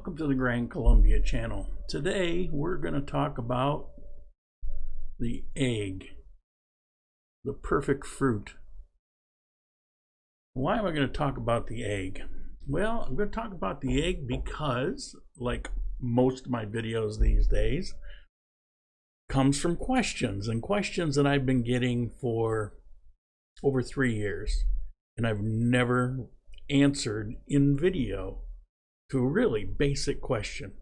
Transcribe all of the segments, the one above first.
Welcome to the Grand Colombia channel. Today we're going to talk about the egg, the perfect fruit. Why am I going to talk about the egg? Well, I'm going to talk about the egg because, like most of my videos these days, comes from questions that I've been getting for over 3 years, and I've never answered in video to a really basic question.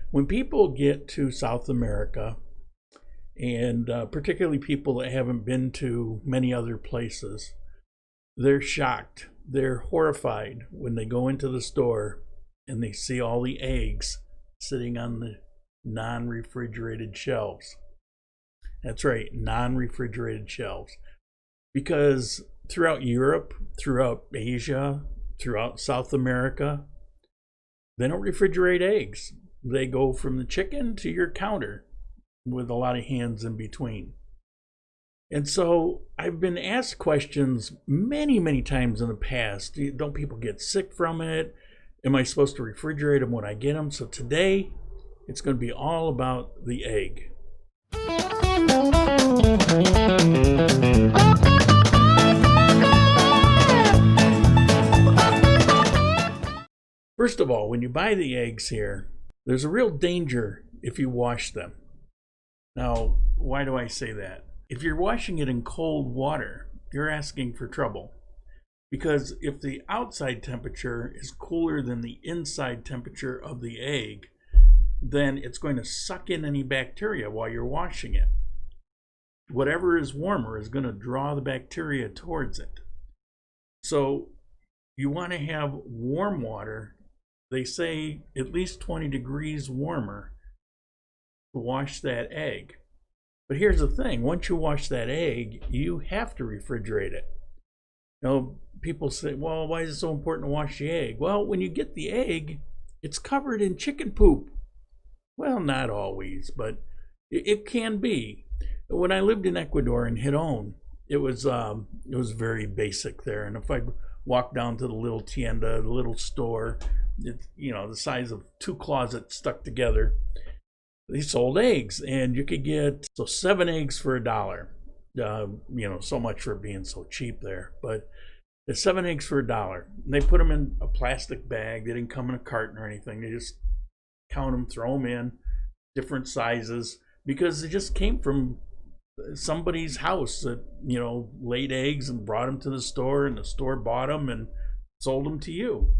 When people get to South America, and particularly people that haven't been to many other places, they're shocked, they're horrified when they go into the store and they see all the eggs sitting on the non-refrigerated shelves. That's right, non-refrigerated shelves. Because throughout Europe, throughout Asia, throughout South America, they don't refrigerate eggs. They go from the chicken to your counter with a lot of hands in between. And so I've been asked questions many times in the past. Don't people get sick from it? Am I supposed to refrigerate them when I get them? So today it's going to be all about the egg. First of all, when you buy the eggs here, there's a real danger if you wash them. Now, why do I say that? If you're washing it in cold water, you're asking for trouble. Because if the outside temperature is cooler than the inside temperature of the egg, then it's going to suck in any bacteria while you're washing it. Whatever is warmer is going to draw the bacteria towards it. So you want to have warm water. They say at least 20 degrees warmer to wash that egg. But here's the thing, once you wash that egg, you have to refrigerate it. You know, people say, well, why is it so important to wash the egg? Well, when you get the egg, it's covered in chicken poop. Well, not always, but it can be. When I lived in Ecuador and Hakkarainen, it was very basic there. And if I walked down to the little tienda, the little store, it's, you know, the size of 2 closets stuck together, they sold eggs, and you could get 7 eggs for $1. You know, so much for being so cheap there, but it's 7 eggs for $1. And they put them in a plastic bag. They didn't come in a carton or anything. They just count them, throw them in different sizes, because they just came from somebody's house that, you know, laid eggs and brought them to the store, and the store bought them and sold them to you.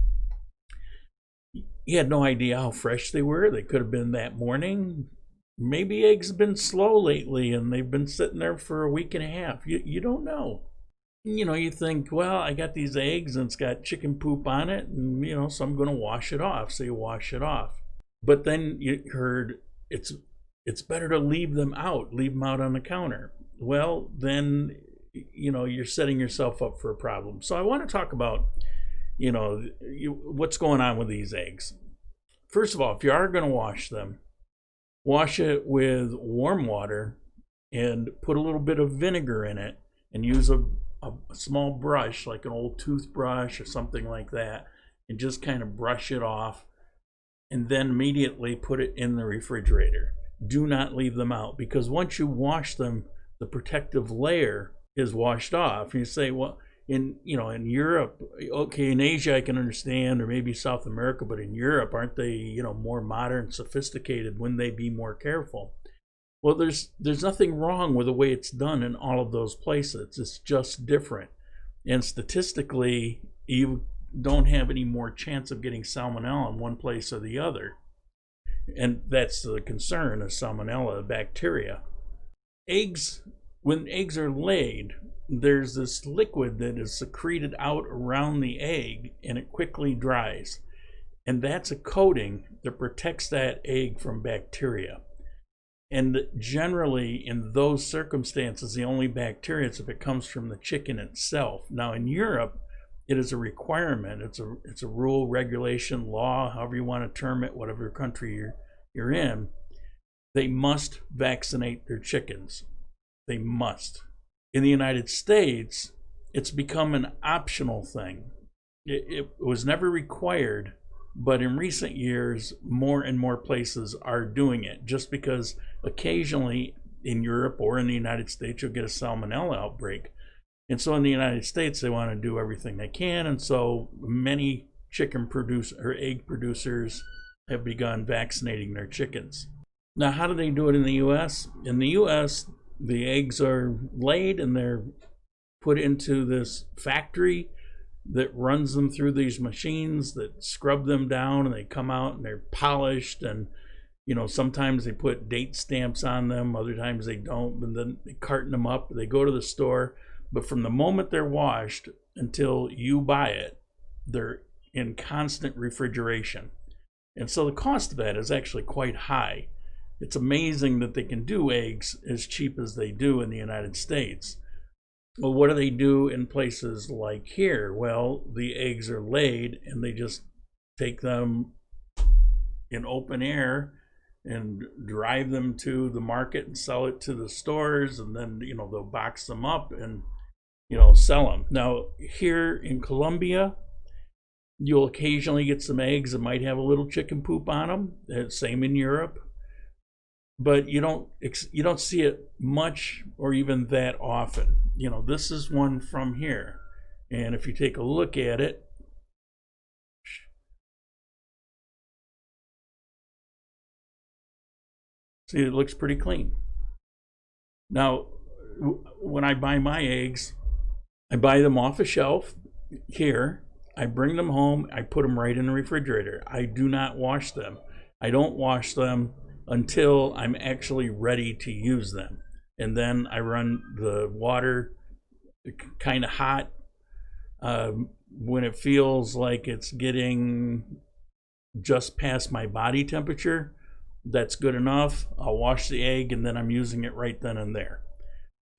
You had no idea how fresh they were. They could have been that morning. Maybe eggs have been slow lately and they've been sitting there for a week and a half. You don't know. You know, you think, well, I got these eggs and it's got chicken poop on it, and, you know, so I'm going to wash it off. So you wash it off. But then you heard it's better to leave them out on the counter. Well, then, you know, you're setting yourself up for a problem. So I want to talk about, you know, what's going on with these eggs. First of all, if you are going to wash them, wash it with warm water and put a little bit of vinegar in it, and use a small brush, like an old toothbrush or something like that, and just kind of brush it off, and then immediately put it in the refrigerator. Do not leave them out, because once you wash them, the protective layer is washed off. You say, well, in Europe, okay, in Asia I can understand, or maybe South America, but in Europe, aren't they, you know, more modern, sophisticated? Wouldn't they be more careful? Well, there's nothing wrong with the way it's done in all of those places. It's just different. And statistically, you don't have any more chance of getting salmonella in one place or the other. And that's the concern, of salmonella bacteria. Eggs, when eggs are laid, there's this liquid that is secreted out around the egg, and it quickly dries. And that's a coating that protects that egg from bacteria. And generally, in those circumstances, the only bacteria is if it comes from the chicken itself. Now, in Europe, it is a requirement. It's a rule, regulation, law, however you want to term it, whatever country you're in. They must vaccinate their chickens. They must. In the United States, it's become an optional thing. It was never required But in recent years, more and more places are doing it, just because occasionally in Europe or in the United States, you'll get a salmonella outbreak. And so in the United States, they want to do everything they can. And so many egg producers have begun vaccinating their chickens. Now, how do they do it in the US? In the US, the eggs are laid and they're put into this factory that runs them through these machines that scrub them down, and they come out and they're polished, and sometimes they put date stamps on them, other times they don't, and then they carton them up, they go to the store. But from the moment they're washed until you buy it, they're in constant refrigeration. And so the cost of that is actually quite high. It's amazing that they can do eggs as cheap as they do in the United States. Well, what do they do in places like here? Well, the eggs are laid and they just take them in open air and drive them to the market and sell it to the stores, and then they'll box them up and sell them. Now here in Colombia, you'll occasionally get some eggs that might have a little chicken poop on them. Same in Europe. But you don't see it much or even that often. This is one from here, and if you take a look at it, see, it looks pretty clean. Now, when I buy my eggs, I buy them off a shelf here. I bring them home. I put them right in the refrigerator. I do not wash them. I don't wash them until I'm actually ready to use them. And then I run the water kind of hot. When it feels like it's getting just past my body temperature, that's good enough. I'll wash the egg, and then I'm using it right then and there.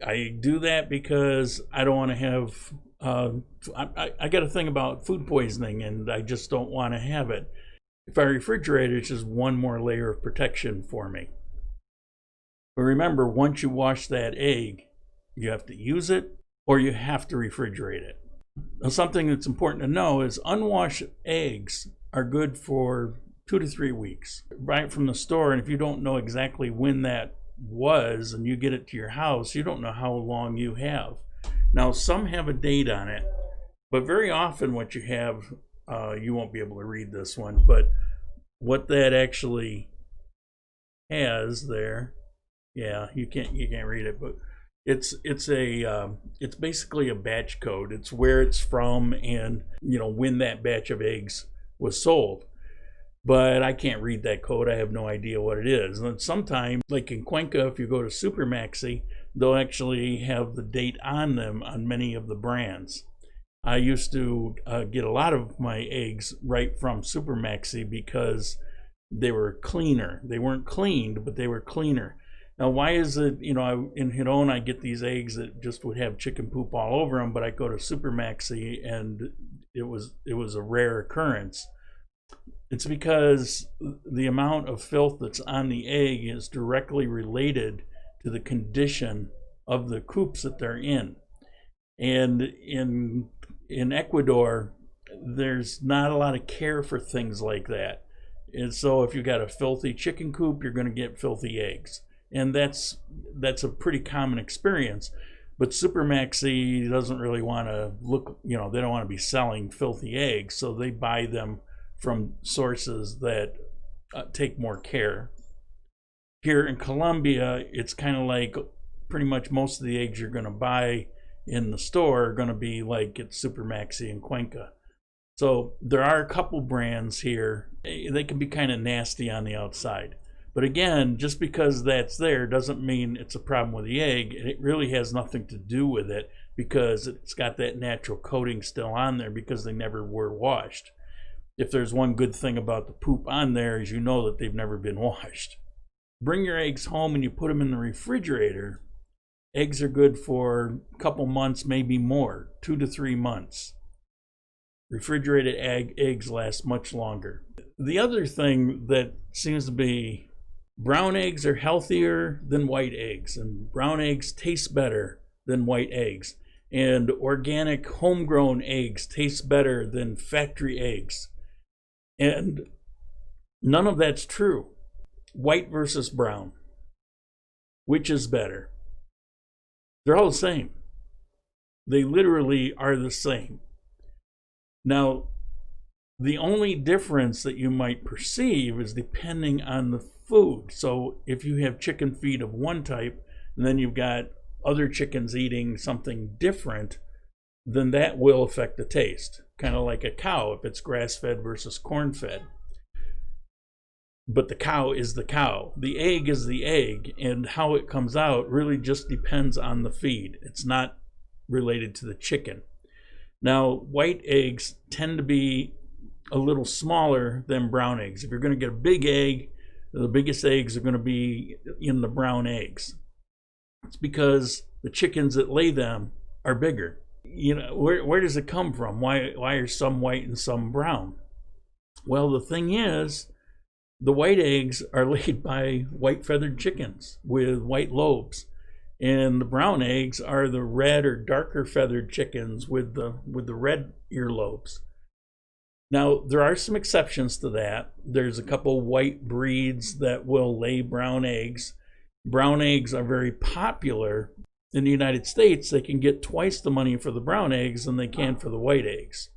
I do that because I don't want to have, I got a thing about food poisoning, and I just don't want to have it. If I refrigerate it, it's just one more layer of protection for me. But remember, once you wash that egg, you have to use it or you have to refrigerate it. Now, something that's important to know is unwashed eggs are good for 2 to 3 weeks. Buy it from the store, and if you don't know exactly when that was and you get it to your house, you don't know how long you have. Now, some have a date on it, but very often what you have, you won't be able to read this one, but what that actually has there, yeah, you can't read it, but it's basically a batch code. It's where it's from and when that batch of eggs was sold. But I can't read that code. I have no idea what it is. And sometimes, like in Cuenca, if you go to Super Maxi, they'll actually have the date on them on many of the brands. I used to get a lot of my eggs right from Super Maxi because they were cleaner. They weren't cleaned, but they were cleaner. Now, why is it, in Giron, I get these eggs that just would have chicken poop all over them, but I go to Super Maxi and it was a rare occurrence. It's because the amount of filth that's on the egg is directly related to the condition of the coops that they're in. And in Ecuador, there's not a lot of care for things like that. And so if you've got a filthy chicken coop, you're going to get filthy eggs. And that's a pretty common experience. But Super Maxi doesn't really want to look, they don't want to be selling filthy eggs, so they buy them from sources that take more care. Here in Colombia, it's kind of like pretty much most of the eggs you're going to buy in the store are going to be like at Super Maxi and Cuenca. So there are a couple brands here. They can be kind of nasty on the outside. But again, just because that's there doesn't mean it's a problem with the egg. It really has nothing to do with it because it's got that natural coating still on there because they never were washed. If there's one good thing about the poop on there is that they've never been washed. Bring your eggs home and you put them in the refrigerator. Eggs are good for a couple months, maybe more, 2 to 3 months. Refrigerated eggs last much longer. The other thing that seems to be, brown eggs are healthier than white eggs, and brown eggs taste better than white eggs, and organic homegrown eggs taste better than factory eggs. And none of that's true. White versus brown. Which is better? They're all the same. They literally are the same. Now, the only difference that you might perceive is depending on the food. So if you have chicken feed of one type, and then you've got other chickens eating something different, then that will affect the taste. Kind of like a cow, if it's grass-fed versus corn-fed. But the cow is the cow. The egg is the egg, and how it comes out really just depends on the feed. It's not related to the chicken. Now, white eggs tend to be a little smaller than brown eggs. If you're going to get a big egg, the biggest eggs are going to be in the brown eggs. It's because the chickens that lay them are bigger. You know, where does it come from? Why are some white and some brown? Well, the thing is, the white eggs are laid by white feathered chickens with white lobes, and the brown eggs are the red or darker feathered chickens with the red earlobes. Now, there are some exceptions to that. There's a couple white breeds that will lay brown eggs. Brown eggs are very popular in the United States. They can get twice the money for the brown eggs than they can for the white eggs.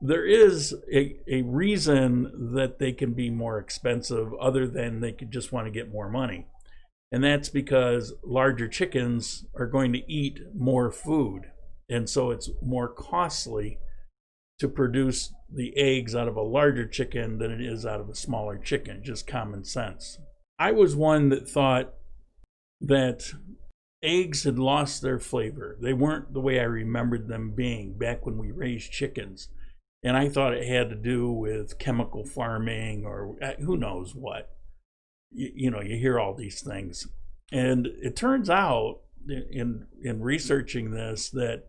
There is a reason that they can be more expensive other than they could just want to get more money. And that's because larger chickens are going to eat more food. And so it's more costly to produce the eggs out of a larger chicken than it is out of a smaller chicken, just common sense. I was one that thought that eggs had lost their flavor. They weren't the way I remembered them being back when we raised chickens. And I thought it had to do with chemical farming or who knows what. You know, you hear all these things. And it turns out in researching this that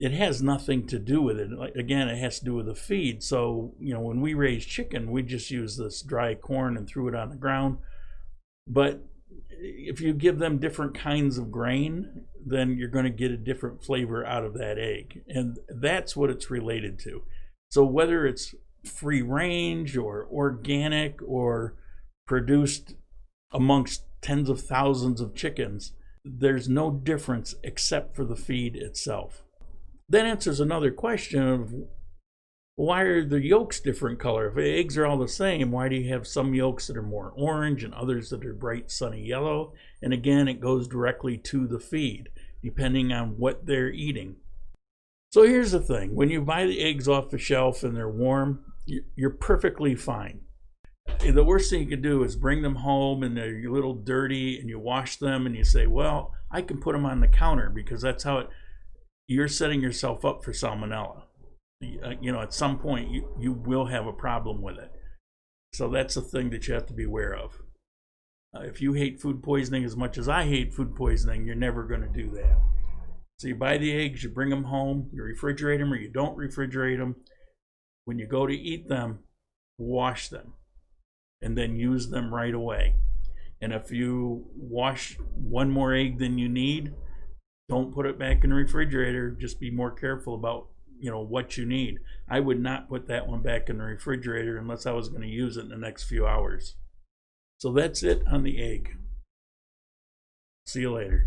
it has nothing to do with it. Like, again, it has to do with the feed. So, you know, when we raised chicken, we just used this dry corn and threw it on the ground. But if you give them different kinds of grain, then you're going to get a different flavor out of that egg. And that's what it's related to. So whether it's free range or organic or produced amongst tens of thousands of chickens, there's no difference except for the feed itself. That answers another question of why are the yolks different color? If eggs are all the same, why do you have some yolks that are more orange and others that are bright sunny yellow? And again, it goes directly to the feed, depending on what they're eating. So here's the thing. When you buy the eggs off the shelf and they're warm, you're perfectly fine. The worst thing you can do is bring them home and they're a little dirty and you wash them and you say, well, I can put them on the counter because that's how you're setting yourself up for salmonella. You know, at some point you will have a problem with it. So that's the thing that you have to be aware of. If you hate food poisoning as much as I hate food poisoning, you're never going to do that. So you buy the eggs, you bring them home, you refrigerate them or you don't refrigerate them. When you go to eat them, wash them and then use them right away. And if you wash one more egg than you need, don't put it back in the refrigerator. Just be more careful about, you know, what you need. I would not put that one back in the refrigerator unless I was going to use it in the next few hours. So that's it on the egg. See you later.